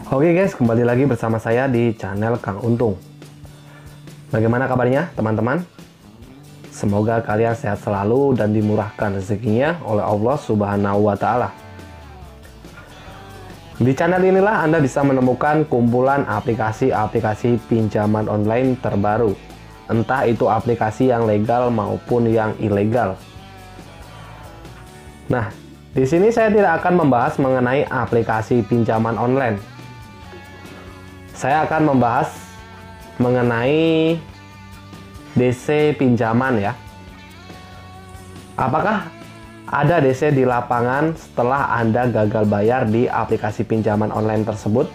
Oke guys, kembali lagi bersama saya di channel Kang Untung. Bagaimana kabarnya teman-teman? Semoga kalian sehat selalu dan dimurahkan rezekinya oleh Allah Subhanahu wa Ta'ala. Di channel inilah Anda bisa menemukan kumpulan aplikasi-aplikasi pinjaman online terbaru, entah itu aplikasi yang legal maupun yang ilegal. Nah, di sini saya tidak akan membahas mengenai aplikasi pinjaman online. Saya akan membahas mengenai DC pinjaman ya. Apakah ada DC di lapangan setelah Anda gagal bayar di aplikasi pinjaman online tersebut?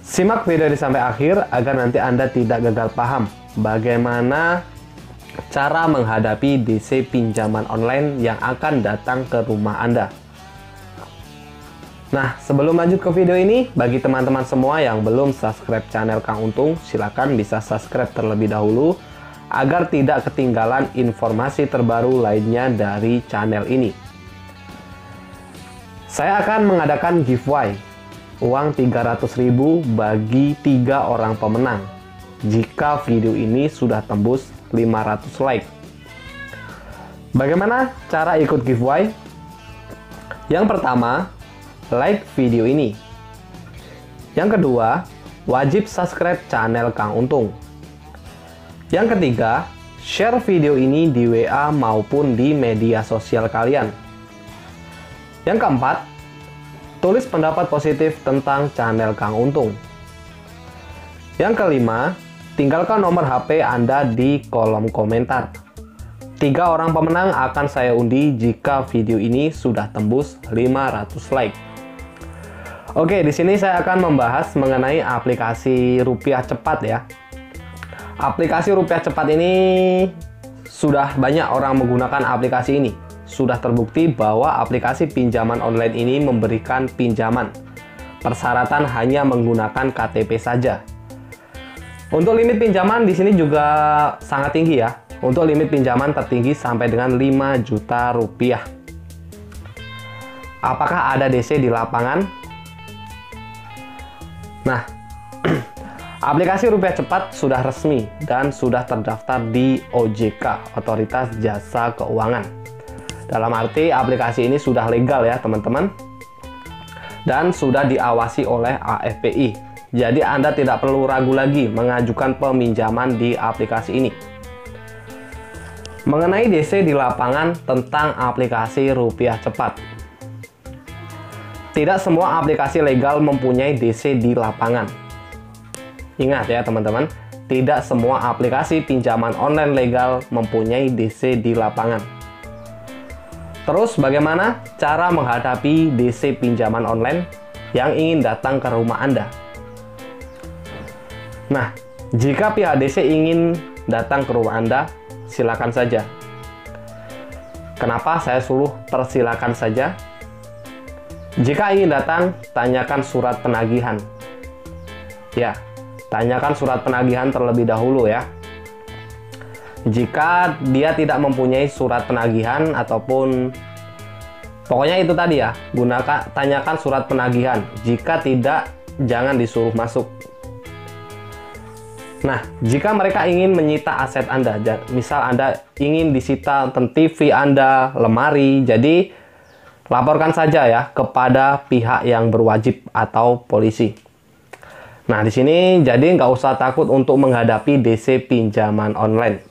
Simak video ini sampai akhir agar nanti Anda tidak gagal paham bagaimana cara menghadapi DC pinjaman online yang akan datang ke rumah Anda. Nah, sebelum lanjut ke video ini, bagi teman-teman semua yang belum subscribe channel Kang Untung, silakan bisa subscribe terlebih dahulu agar tidak ketinggalan informasi terbaru lainnya dari channel ini. Saya akan mengadakan giveaway uang 300.000 bagi 3 orang pemenang jika video ini sudah tembus 500 like. Bagaimana cara ikut giveaway? Yang pertama, like video ini. Yang kedua, wajib subscribe channel Kang Untung. Yang ketiga, share video ini di WA maupun di media sosial kalian. Yang keempat, tulis pendapat positif tentang channel Kang Untung. Yang kelima, tinggalkan nomor HP Anda di kolom komentar. 3 orang pemenang akan saya undi jika video ini sudah tembus 500 like. Oke, di sini saya akan membahas mengenai aplikasi rupiah cepat ya. Aplikasi rupiah cepat ini sudah banyak orang menggunakan aplikasi ini. Sudah terbukti bahwa aplikasi pinjaman online ini memberikan pinjaman. Persyaratan hanya menggunakan KTP saja. Untuk limit pinjaman di sini juga sangat tinggi ya. Untuk limit pinjaman tertinggi sampai dengan 5 juta rupiah. Apakah ada DC di lapangan? Nah, aplikasi rupiah cepat sudah resmi dan sudah terdaftar di OJK, Otoritas Jasa Keuangan. Dalam arti aplikasi ini sudah legal ya teman-teman, dan sudah diawasi oleh AFPI. Jadi Anda tidak perlu ragu lagi mengajukan peminjaman di aplikasi ini. Mengenai DC di lapangan tentang aplikasi rupiah cepat. Tidak semua aplikasi legal mempunyai DC di lapangan. Ingat ya teman-teman, tidak semua aplikasi pinjaman online legal mempunyai DC di lapangan. Terus bagaimana cara menghadapi DC pinjaman online yang ingin datang ke rumah Anda? Nah, jika pihak DC ingin datang ke rumah Anda, silakan saja. Kenapa saya suruh persilakan saja? Jika ingin datang, tanyakan surat penagihan. Ya, tanyakan surat penagihan terlebih dahulu ya. Jika dia tidak mempunyai surat penagihan ataupun pokoknya itu tadi ya, tanyakan surat penagihan. Jika tidak, jangan disuruh masuk. Nah, jika mereka ingin menyita aset Anda, misal Anda ingin disita TV Anda, lemari, jadi laporkan saja ya kepada pihak yang berwajib atau polisi. Nah, di sini jadi nggak usah takut untuk menghadapi DC pinjaman online.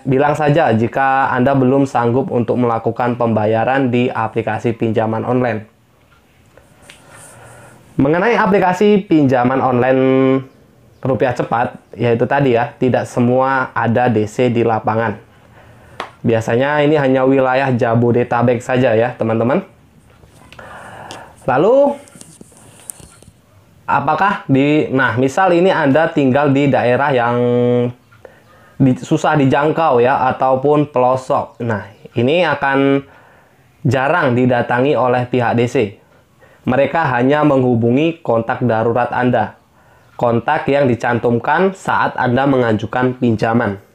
Bilang saja jika Anda belum sanggup untuk melakukan pembayaran di aplikasi pinjaman online. Mengenai aplikasi pinjaman online rupiah cepat, yaitu tadi ya, tidak semua ada DC di lapangan. Biasanya ini hanya wilayah Jabodetabek saja ya teman-teman. Lalu apakah misal ini Anda tinggal di daerah yang susah dijangkau ya ataupun pelosok. Nah, ini akan jarang didatangi oleh pihak DC. Mereka hanya menghubungi kontak darurat Anda. Kontak yang dicantumkan saat Anda mengajukan pinjaman.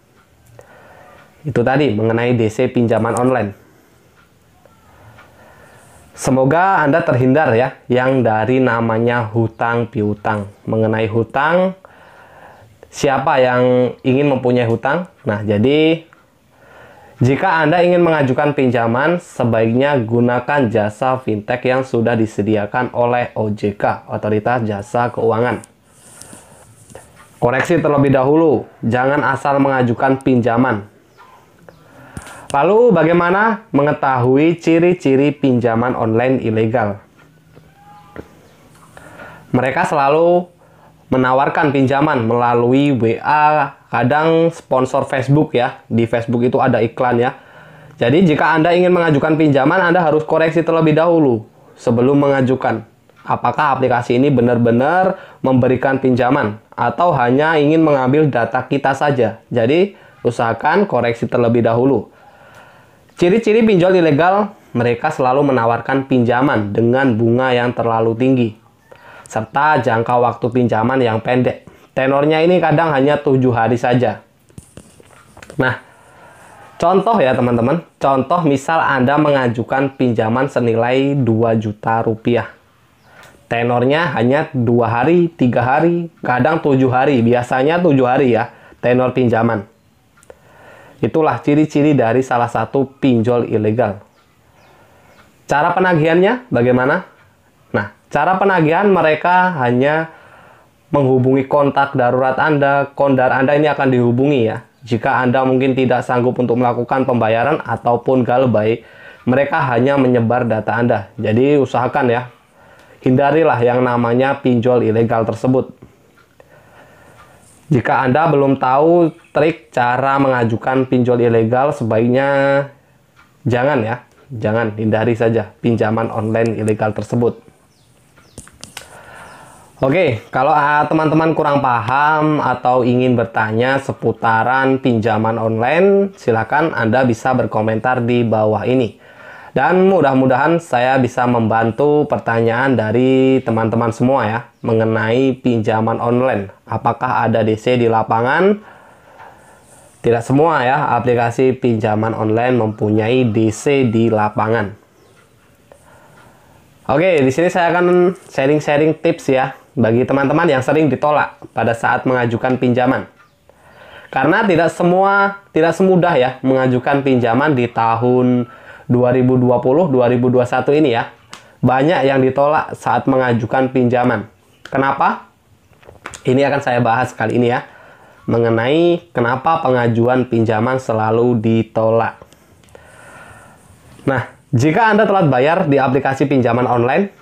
Itu tadi mengenai DC pinjaman online. Semoga Anda terhindar ya yang dari namanya hutang piutang. Mengenai hutang, siapa yang ingin mempunyai hutang? Nah, jadi jika Anda ingin mengajukan pinjaman, sebaiknya gunakan jasa fintech yang sudah disediakan oleh OJK, Otoritas Jasa Keuangan. Koreksi terlebih dahulu, jangan asal mengajukan pinjaman. Lalu bagaimana mengetahui ciri-ciri pinjaman online ilegal? Mereka selalu menawarkan pinjaman melalui WA, kadang sponsor Facebook ya. Di Facebook itu ada iklan ya. Jadi jika Anda ingin mengajukan pinjaman, Anda harus koreksi terlebih dahulu sebelum mengajukan. Apakah aplikasi ini benar-benar memberikan pinjaman atau hanya ingin mengambil data kita saja. Jadi usahakan koreksi terlebih dahulu. Ciri-ciri pinjol ilegal, mereka selalu menawarkan pinjaman dengan bunga yang terlalu tinggi, serta jangka waktu pinjaman yang pendek. Tenornya ini kadang hanya 7 hari saja. Nah, contoh ya teman-teman, contoh misal Anda mengajukan pinjaman senilai 2 juta rupiah. Tenornya hanya 2 hari, 3 hari, kadang 7 hari, biasanya 7 hari ya, tenor pinjaman. Itulah ciri-ciri dari salah satu pinjol ilegal. Cara penagihannya bagaimana? Nah, cara penagihan mereka hanya menghubungi kontak darurat Anda, kondar Anda ini akan dihubungi ya. Jika Anda mungkin tidak sanggup untuk melakukan pembayaran ataupun galbay, mereka hanya menyebar data Anda. Jadi usahakan ya, hindarilah yang namanya pinjol ilegal tersebut. Jika Anda belum tahu trik cara mengajukan pinjol ilegal, sebaiknya jangan ya, jangan, hindari saja pinjaman online ilegal tersebut. Oke, kalau teman-teman kurang paham atau ingin bertanya seputaran pinjaman online, silakan Anda bisa berkomentar di bawah ini. Dan mudah-mudahan saya bisa membantu pertanyaan dari teman-teman semua ya mengenai pinjaman online. Apakah ada DC di lapangan? Tidak semua ya aplikasi pinjaman online mempunyai DC di lapangan. Oke, di sini saya akan sharing-sharing tips ya bagi teman-teman yang sering ditolak pada saat mengajukan pinjaman. Karena tidak semudah ya mengajukan pinjaman di tahun 2020-2021 ini ya. Banyak yang ditolak saat mengajukan pinjaman. Kenapa? Ini akan saya bahas kali ini ya. Mengenai kenapa pengajuan pinjaman selalu ditolak. Nah, jika Anda telat bayar di aplikasi pinjaman online,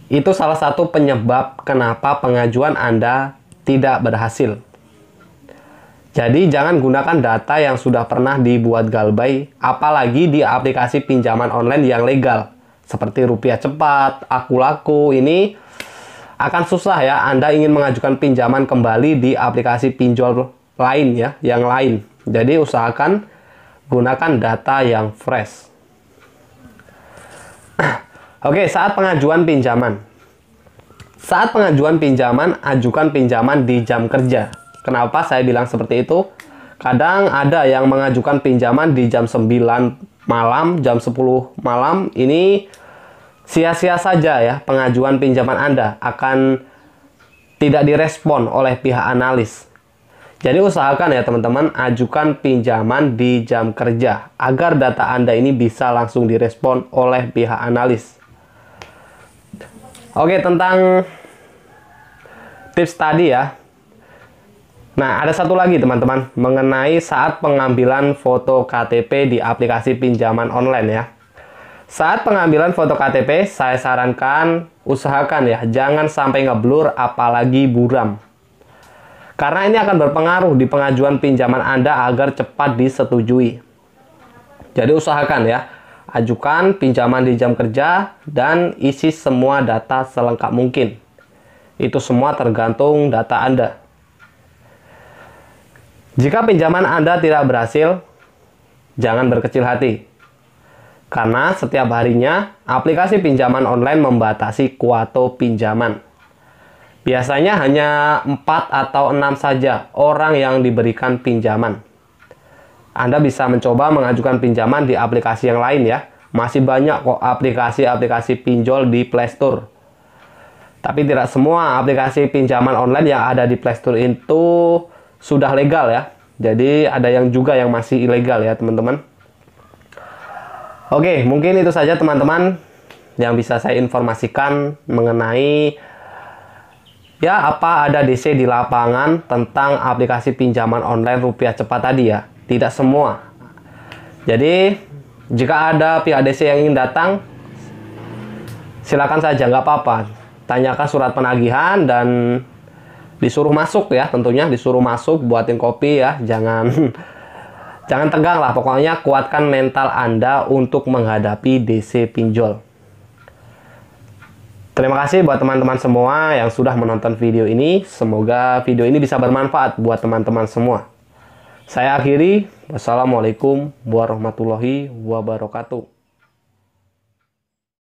itu salah satu penyebab kenapa pengajuan Anda tidak berhasil. Jadi jangan gunakan data yang sudah pernah dibuat galbay, apalagi di aplikasi pinjaman online yang legal. Seperti Rupiah Cepat, Akulaku, ini akan susah ya Anda ingin mengajukan pinjaman kembali di aplikasi pinjol lain ya, yang lain. Jadi usahakan gunakan data yang fresh. Oke, saat pengajuan pinjaman. Saat pengajuan pinjaman, ajukan pinjaman di jam kerja. Kenapa saya bilang seperti itu? Kadang ada yang mengajukan pinjaman di jam 9 malam, jam 10 malam. Ini sia-sia saja ya pengajuan pinjaman Anda akan tidak direspon oleh pihak analis. Jadi usahakan ya teman-teman, ajukan pinjaman di jam kerja agar data Anda ini bisa langsung direspon oleh pihak analis. Oke, tentang tips tadi ya. Nah, ada satu lagi teman-teman, mengenai saat pengambilan foto KTP di aplikasi pinjaman online ya. Saat pengambilan foto KTP, saya sarankan usahakan ya, jangan sampai ngeblur apalagi buram. Karena ini akan berpengaruh di pengajuan pinjaman Anda agar cepat disetujui. Jadi usahakan ya, ajukan pinjaman di jam kerja dan isi semua data selengkap mungkin. Itu semua tergantung data Anda. Jika pinjaman Anda tidak berhasil, jangan berkecil hati. Karena setiap harinya, aplikasi pinjaman online membatasi kuota pinjaman. Biasanya hanya 4 atau 6 saja orang yang diberikan pinjaman. Anda bisa mencoba mengajukan pinjaman di aplikasi yang lain ya. Masih banyak kok aplikasi-aplikasi pinjol di Play Store. Tapi tidak semua aplikasi pinjaman online yang ada di Play Store itu sudah legal ya. Jadi ada yang juga yang masih ilegal ya teman-teman. Oke, mungkin itu saja teman-teman yang bisa saya informasikan mengenai ya apa ada DC di lapangan tentang aplikasi pinjaman online rupiah cepat tadi ya. Tidak semua. Jadi jika ada pihak DC yang ingin datang, silakan saja, nggak apa-apa. Tanyakan surat penagihan dan disuruh masuk ya, tentunya disuruh masuk, buatin kopi ya, jangan tegang lah, pokoknya kuatkan mental Anda untuk menghadapi DC pinjol. Terima kasih buat teman-teman semua yang sudah menonton video ini, semoga video ini bisa bermanfaat buat teman-teman semua. Saya akhiri, wassalamualaikum warahmatullahi wabarakatuh.